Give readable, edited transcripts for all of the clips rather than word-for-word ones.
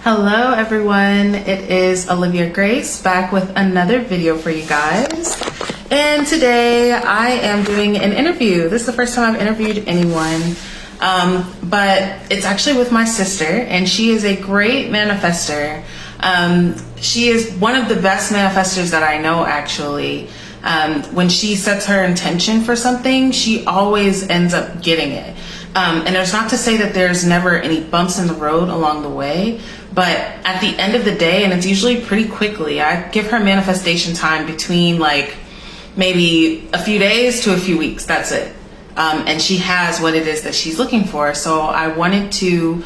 Hello everyone, it is Olivia Grace back with another video for you guys. And today I am doing an interview. This is the first time I've interviewed anyone, but it's actually with my sister, and she is a great manifester. She is one of the best manifestors that I know, actually. When she sets her intention for something, she always ends up getting it. And there's not to say that there's never any bumps in the road along the way, but at the end of the day, and it's usually pretty quickly, I give her manifestation time between like maybe a few days to a few weeks. That's it. And she has what it is that she's looking for. So I wanted to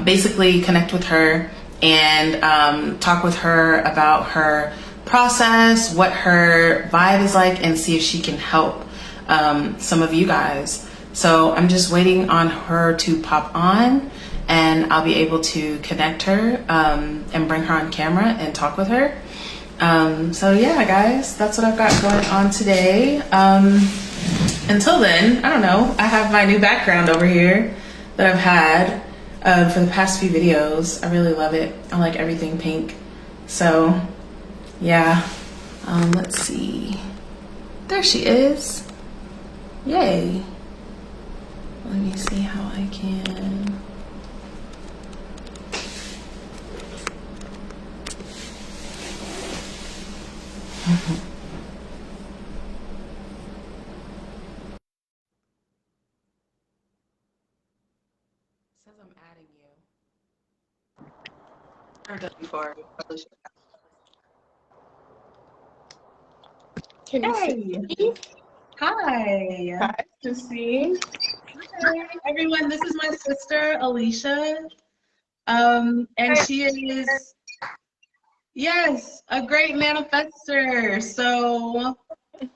basically connect with her and talk with her about her process, what her vibe is like, and see if she can help some of you guys. So I'm just waiting on her to pop on, and I'll be able to connect her and bring her on camera and talk with her. So yeah, guys, that's what I've got going on today. Until then, I don't know, I have my new background over here that I've had for the past few videos. I really love it. I like everything pink. So yeah, let's see. There she is. Yay. Let me see how I can. Says I'm adding you. I've done before. Can you see me? Hi. Hi, Christine. Hi, everyone. This is my sister, Alicia. And she is, yes, a great manifester. So,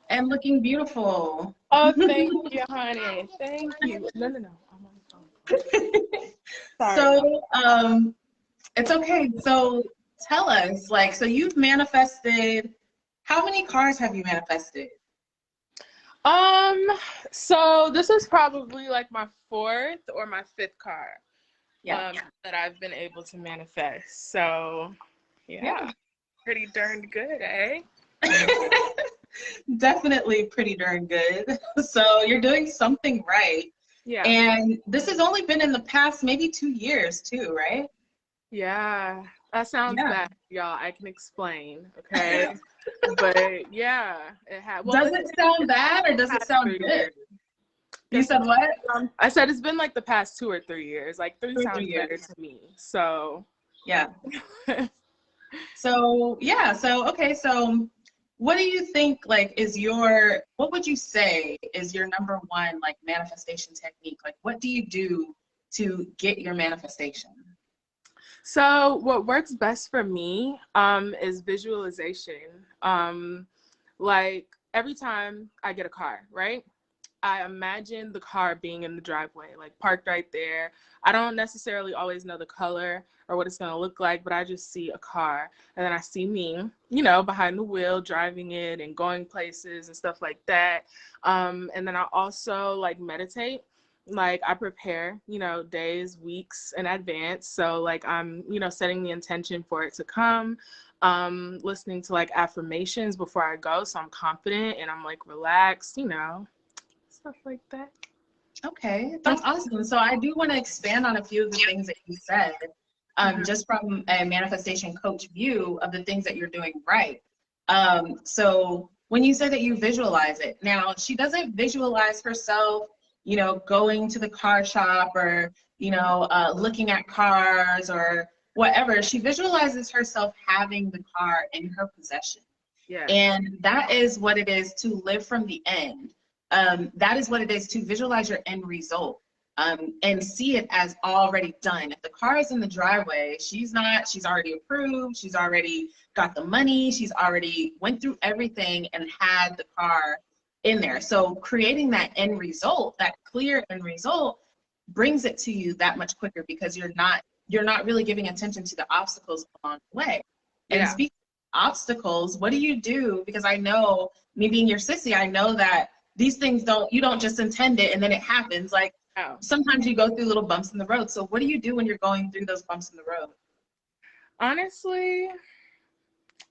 and looking beautiful. Oh, thank you, honey. Thank you. No. I'm on the phone. Sorry. So, it's okay. So, tell us, like, so you've manifested, how many cars have you manifested? So this is probably like my fourth or my fifth car. Yeah. That I've been able to manifest. So yeah. Pretty darn good, eh? Definitely pretty darn good. So you're doing something right. Yeah. And this has only been in the past maybe 2 years too, right? Yeah. That sounds bad, y'all. I can explain, okay? But yeah, it had. Well, does it sound bad or does it sound good? You said what? I said it's been like the past 2 or 3 years. Like three sounds better to me. So yeah. So yeah. So okay. So what do you think like is your? What would you say is your number one like manifestation technique? Like what do you do to get your manifestation? So what works best for me is visualization. Like every time I get a car, right? I imagine the car being in the driveway, like parked right there. I don't necessarily always know the color or what it's going to look like, but I just see a car. And then I see me, behind the wheel, driving it and going places and stuff like that. And then I also like meditate. Like I prepare, days, weeks in advance. So like I'm, setting the intention for it to come. Listening to like affirmations before I go. So I'm confident and I'm like relaxed, stuff like that. Okay, that's awesome. So I do want to expand on a few of the things that you said, just from a manifestation coach view of the things that you're doing right. So when you say that you visualize it, now she doesn't visualize herself, going to the car shop or, looking at cars or whatever. She visualizes herself having the car in her possession. Yeah. And that is what it is to live from the end. That is what it is to visualize your end result and see it as already done. If the car is in the driveway, she's already approved, she's already got the money, she's already went through everything and had the car in there. So creating that end result, that clear end result, brings it to you that much quicker because you're not really giving attention to the obstacles along the way. And speaking of obstacles, what do you do? Because I know, me being your sissy, I know that these things you don't just intend it and then it happens. Like sometimes you go through little bumps in the road. So what do you do when you're going through those bumps in the road? Honestly,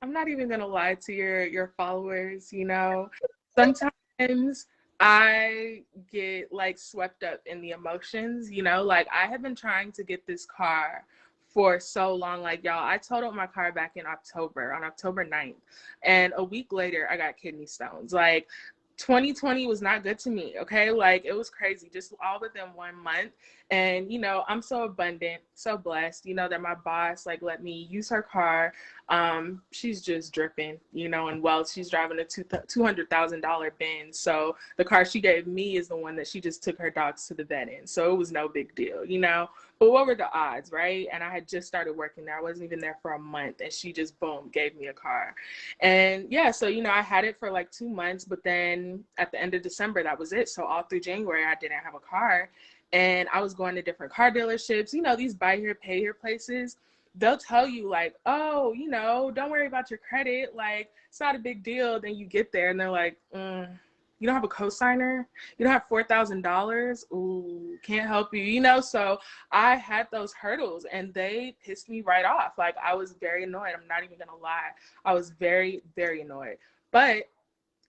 I'm not even gonna lie to your followers, you know. Sometimes I get like swept up in the emotions, you know, like I have been trying to get this car for so long. Like y'all, I totaled my car back in October, on October 9th. And a week later I got kidney stones. Like 2020 was not good to me, okay? Like it was crazy, just all within 1 month. And you know, I'm so abundant, so blessed, you know, that my boss like let me use her car. She's just dripping, you know, in wealth. She's driving a $200,000 Benz. So the car she gave me is the one that she just took her dogs to the vet in. So it was no big deal, you know. But what were the odds, right? And I had just started working there. I wasn't even there for a month, and she just boom gave me a car. And yeah, so you know, I had it for like 2 months, but then at the end of December, that was it. So all through January, I didn't have a car, and I was going to different car dealerships. You know, these buy here, pay here places. They'll tell you like, oh, you know, don't worry about your credit. Like, it's not a big deal. Then you get there and they're like, you don't have a cosigner? You don't have $4,000? Ooh, can't help you, you know? So I had those hurdles and they pissed me right off. Like, I was very annoyed. I'm not even gonna lie. I was very, very annoyed. But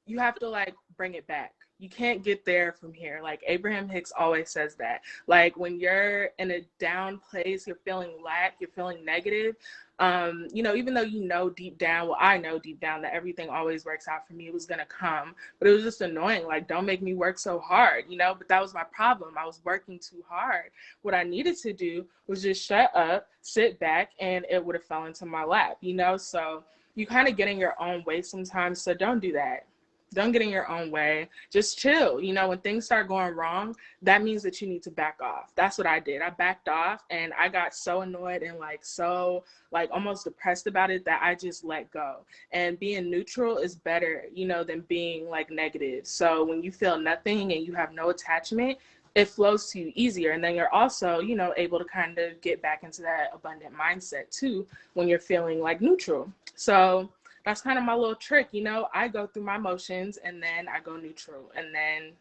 you have to like bring it back. You can't get there from here. Like Abraham Hicks always says that. Like when you're in a down place, you're feeling lack, you're feeling negative. You know, even though you know deep down, well, I know deep down that everything always works out for me. It was gonna come, but it was just annoying. Like, don't make me work so hard, you know. But that was my problem. I was working too hard. What I needed to do was just shut up, sit back, and it would have fell into my lap, you know. So you kind of get in your own way sometimes. So don't do that. Don't get in your own way. Just chill. You know, when things start going wrong, that means that you need to back off. That's what I did. I backed off and I got so annoyed and like so like almost depressed about it that I just let go. And being neutral is better, you know, than being like negative. So when you feel nothing and you have no attachment, it flows to you easier. And then you're also, you know, able to kind of get back into that abundant mindset too when you're feeling like neutral. So that's kind of my little trick, you know. I go through my motions and then I go neutral and then,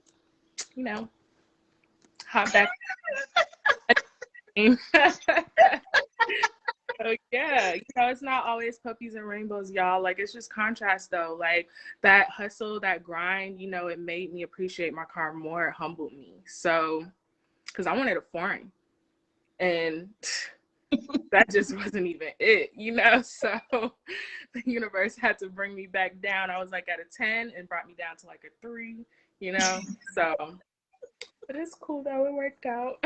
you know, hop back. So yeah, you know, it's not always puppies and rainbows, y'all. Like, it's just contrast though. Like that hustle, that grind, you know, it made me appreciate my car more. It humbled me. So, because I wanted a foreign and that just wasn't even it, you know. So the universe had to bring me back down. I was like at a 10 and brought me down to like a 3, you know. So but it's cool though, it worked out.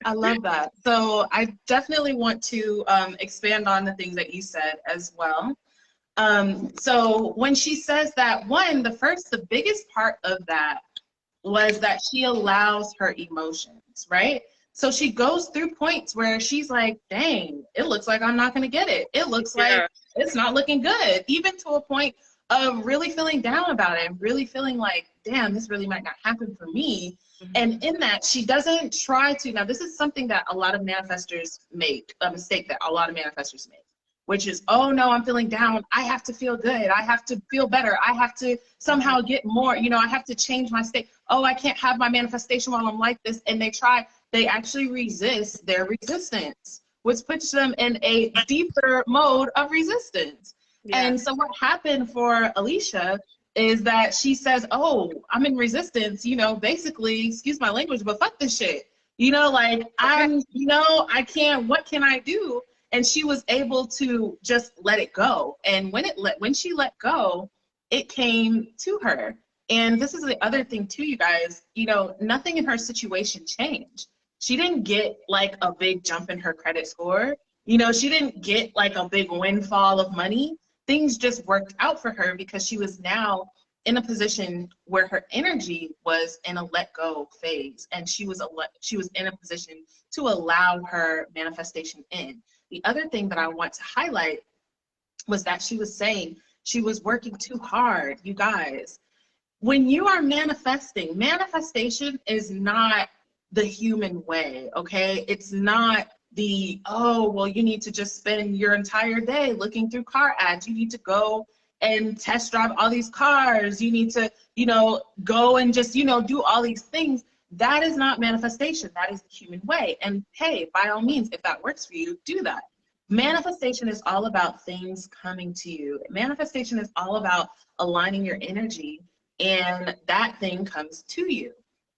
I love that. So I definitely want to expand on the things that you said as well. So when she says that, the biggest part of that was that she allows her emotions, right? So she goes through points where she's like, dang, it looks like I'm not going to get it. It looks like it's not looking good, even to a point of really feeling down about it, really feeling like, damn, this really might not happen for me. Mm-hmm. And in that, she doesn't try to, now this is something that a lot of manifestors make, a mistake that a lot of manifestors make, which is, oh no, I'm feeling down. I have to feel good. I have to feel better. I have to somehow get more, you know, I have to change my state. Oh, I can't have my manifestation while I'm like this. And they actually resist their resistance, which puts them in a deeper mode of resistance. Yeah. And so what happened for Alicia is that she says, oh, I'm in resistance, you know, basically, excuse my language, but fuck this shit. You know, like, I can't, what can I do? And she was able to just let it go. And when she let go, it came to her. And this is the other thing too, you guys, you know, nothing in her situation changed. She didn't get like a big jump in her credit score. You know, she didn't get like a big windfall of money. Things just worked out for her because she was now in a position where her energy was in a let go phase. And she was in a position to allow her manifestation in. The other thing that I want to highlight was that she was saying she was working too hard. You guys, when you are manifesting, manifestation is not the human way, okay? It's not the, oh, well, you need to just spend your entire day looking through car ads. You need to go and test drive all these cars. You need to, you know, go and just, you know, do all these things. That is not manifestation. That is the human way. And hey, by all means, if that works for you, do that. Manifestation is all about things coming to you. Manifestation is all about aligning your energy, and that thing comes to you.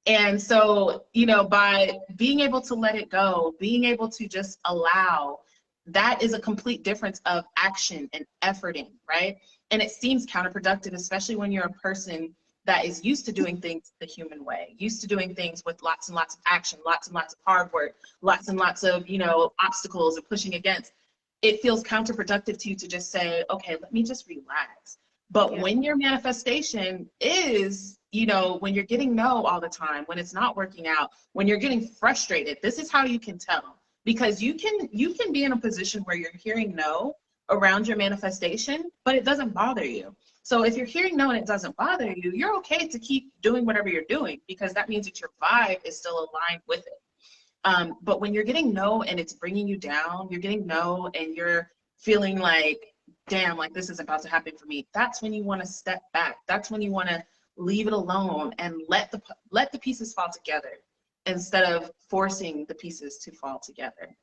And so, you know, by being able to let it go, being able to just allow, that is a complete difference of action and efforting, right? And it seems counterproductive, especially when you're a person that is used to doing things the human way, used to doing things with lots and lots of action, lots and lots of hard work, lots and lots of, you know, obstacles and pushing against. It feels counterproductive to you to just say, okay, let me just relax. But when your manifestation is, you know, when you're getting no all the time, when it's not working out, when you're getting frustrated, this is how you can tell. Because you can be in a position where you're hearing no around your manifestation, but it doesn't bother you. So if you're hearing no and it doesn't bother you, you're okay to keep doing whatever you're doing, because that means that your vibe is still aligned with it. But when you're getting no and it's bringing you down, you're getting no and you're feeling like, damn, like this is about to happen for me, that's when you want to step back. That's when you want to leave it alone and let the pieces fall together instead of forcing the pieces to fall together.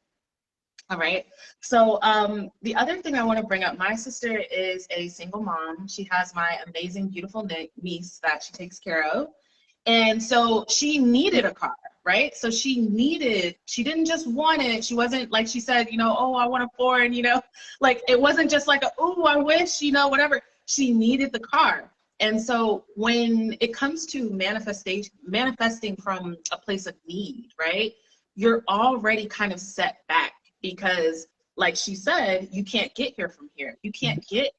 All right. So the other thing I want to bring up, my sister is a single mom. She has my amazing, beautiful niece that she takes care of. And so she needed a car, right? So she didn't just want it. She wasn't like she said, you know, oh, I want a Ford, you know, like it wasn't just like, oh, I wish, you know, whatever. She needed the car. And so when it comes to manifesting from a place of need, right, you're already kind of set back because, like she said, you can't get here from here. You can't get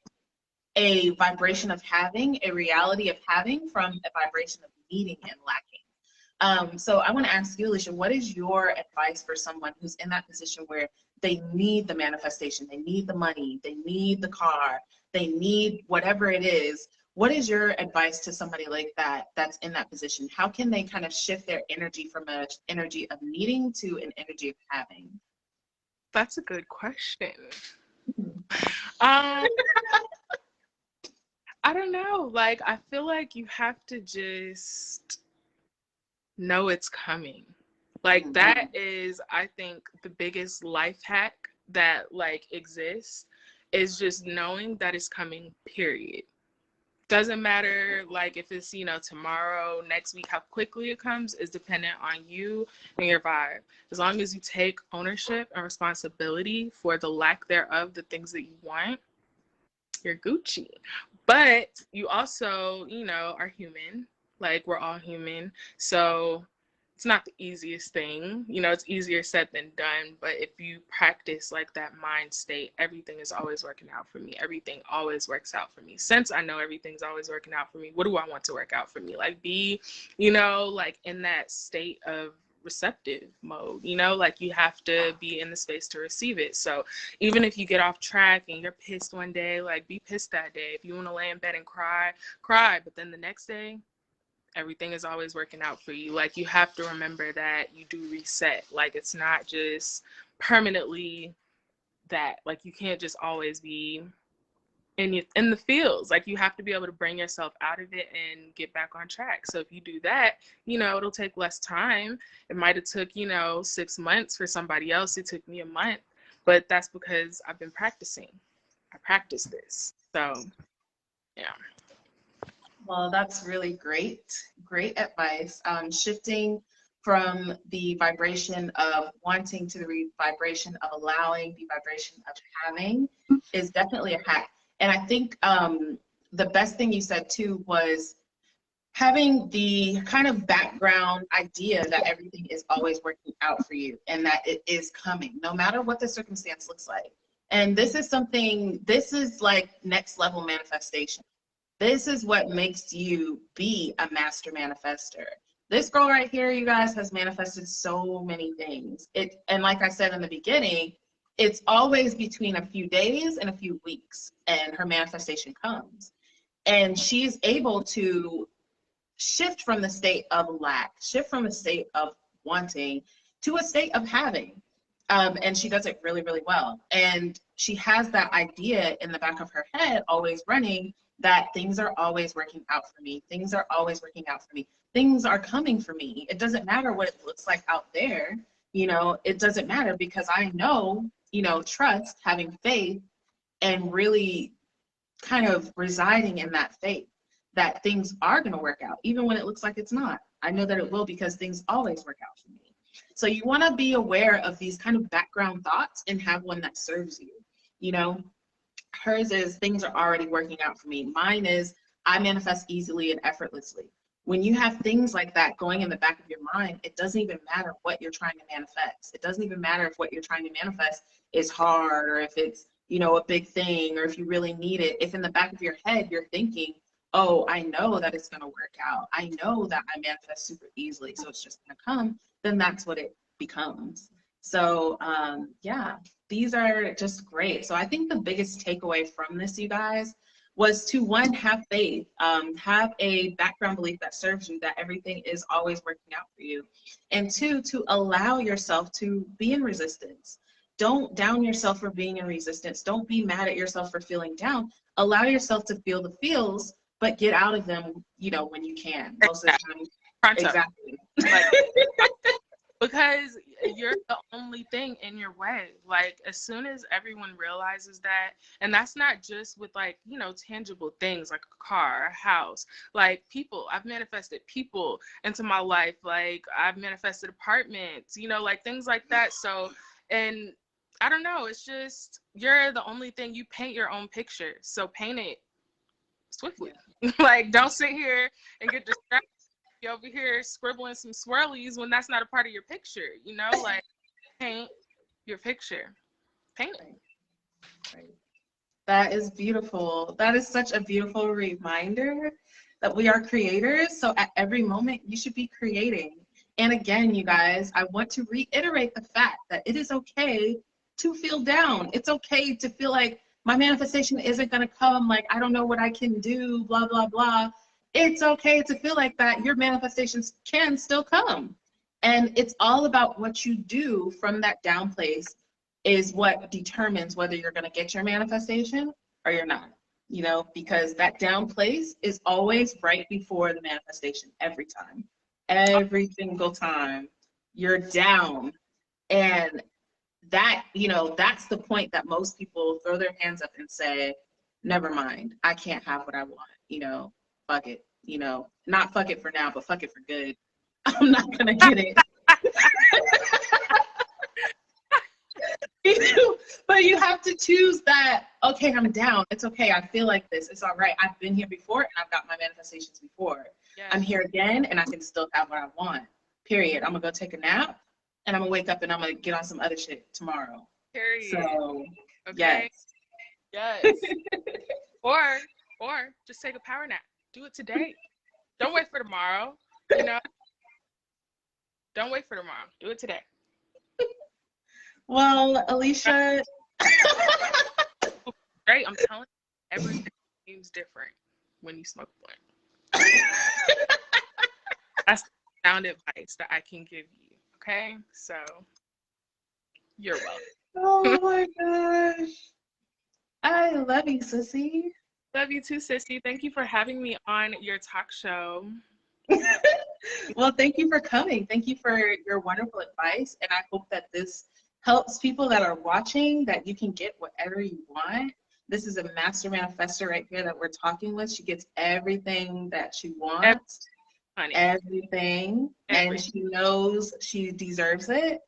a vibration of having, a reality of having from a vibration of needing and lacking. So I want to ask you, Alicia, what is your advice for someone who's in that position where they need the manifestation, they need the money, they need the car, they need whatever it is? What is your advice to somebody like that that's in that position? How can they kind of shift their energy from an energy of needing to an energy of having? That's a good question. I don't know. Like, I feel like you have to just know it's coming. Like, that is, I think, the biggest life hack that, like, exists, is just knowing that it's coming, period. Doesn't matter, like, if it's, you know, tomorrow, next week, how quickly it comes is dependent on you and your vibe. As long as you take ownership and responsibility for the lack thereof, the things that you want, you're Gucci. But you also, you know, are human. Like, we're all human. So it's not the easiest thing. You know, it's easier said than done. But if you practice like that mind state, everything is always working out for me. Everything always works out for me. Since I know everything's always working out for me, what do I want to work out for me? Like, be, you know, like in that state of receptive mode, you know, like you have to be in the space to receive it. So even if you get off track and you're pissed one day, like be pissed that day. If you want to lay in bed and cry, cry. But then the next day, everything is always working out for you. Like, you have to remember that you do reset. Like, it's not just permanently that. Like, you can't just always be in the fields. Like, you have to be able to bring yourself out of it and get back on track. So if you do that, you know, it'll take less time. It might have took, you know, 6 months for somebody else. It took me a month, but that's because I've been practicing. I practiced this. So, yeah. Well, that's really great advice. Shifting from the vibration of wanting to the vibration of allowing, the vibration of having is definitely a hack. And I think the best thing you said too was having the kind of background idea that everything is always working out for you and that it is coming, no matter what the circumstance looks like. And this is like next level manifestation. This is what makes you be a master manifester. This girl right here, you guys, has manifested so many things. And like I said in the beginning, it's always between a few days and a few weeks, and her manifestation comes. And she's able to shift from the state of lack, shift from a state of wanting to a state of having. And she does it really, really well. And she has that idea in the back of her head always running that things are always working out for me. Things are always working out for me. Things are coming for me. It doesn't matter what it looks like out there. You know, it doesn't matter because I know, you know, trust, having faith, and really kind of residing in that faith that things are going to work out, even when it looks like it's not. I know that it will because things always work out for me. So you want to be aware of these kind of background thoughts and have one that serves you. You know, hers is things are already working out for me. Mine is I manifest easily and effortlessly. When you have things like that going in the back of your mind, it doesn't even matter what you're trying to manifest. It doesn't even matter if what you're trying to manifest is hard or if it's, you know, a big thing or if you really need it. If in the back of your head you're thinking, oh, I know that it's going to work out. I know that I manifest super easily, so it's just going to come, then that's what it becomes. So yeah, these are just great. So I think the biggest takeaway from this, you guys, was to, one, have faith, have a background belief that serves you, that everything is always working out for you. And two, to allow yourself to be in resistance. Don't down yourself for being in resistance. Don't be mad at yourself for feeling down. Allow yourself to feel the feels, but get out of them, you know, when you can. Most of the time. Pronto. Exactly. Like, because you're the only thing in your way. Like, as soon as everyone realizes that, and that's not just with, like, you know, tangible things like a car, a house, like people. I've manifested people into my life. Like, I've manifested apartments, you know, like things like that. So, and I don't know, it's just, you're the only thing. You paint your own picture, so paint it swiftly. Like, don't sit here and get distracted. You over here scribbling some swirlies when that's not a part of your picture, you know? Like, paint your picture. Paint it. Right. That is beautiful. That is such a beautiful reminder that we are creators. So at every moment, you should be creating. And again, you guys, I want to reiterate the fact that it is okay to feel down. It's okay to feel like my manifestation isn't going to come, like I don't know what I can do, blah, blah, blah. It's okay to feel like that. Your manifestations can still come. And it's all about what you do from that down place is what determines whether you're going to get your manifestation or you're not, you know, because that down place is always right before the manifestation every time. Every single time you're down. And that, you know, that's the point that most people throw their hands up and say, never mind, I can't have what I want, you know, fuck it, you know, not fuck it for now, but fuck it for good. I'm not gonna get it. But you have to choose that, okay, I'm down, it's okay, I feel like this, it's all right, I've been here before and I've got my manifestations before. Yes. I'm here again and I can still have what I want, period. I'm gonna go take a nap and I'm gonna wake up and I'm gonna get on some other shit tomorrow. Period. So, okay. Yes. Yes. or just take a power nap. Do it today. Don't wait for tomorrow. You know. Don't wait for tomorrow. Do it today. Well, Alicia. Great. I'm telling you, everything seems different when you smoke a blunt. That's the sound advice that I can give you. Okay, so you're welcome. Oh my gosh. I love you, sissy. Love you too, sissy. Thank you for having me on your talk show. Well, thank you for coming. Thank you for your wonderful advice. And I hope that this helps people that are watching, that you can get whatever you want. This is a master manifestor right here that we're talking with. She gets everything that she wants. Everything. And she knows she deserves it.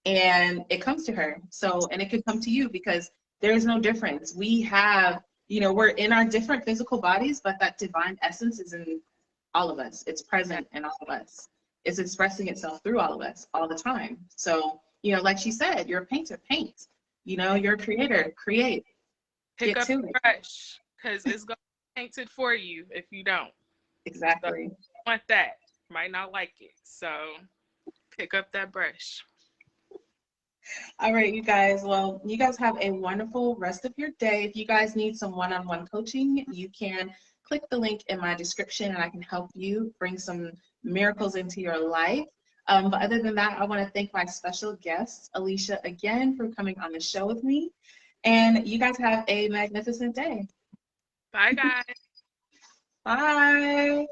And it comes to her. So, and it could come to you because there's no difference. We have, you know, we're in our different physical bodies, but that divine essence is in all of us. It's present in all of us. It's expressing itself through all of us all the time. So, you know, like she said, you're a painter, paint. You know, you're a creator, create. Pick up the brush, because it's going to be painted for you if you don't. Exactly. So you want that. Might not like it. So pick up that brush. All right, you guys. Well, you guys have a wonderful rest of your day. If you guys need some one-on-one coaching, you can click the link in my description and I can help you bring some miracles into your life. But other than that, I want to thank my special guest, Alicia, again for coming on the show with me. And you guys have a magnificent day. Bye, guys. Bye.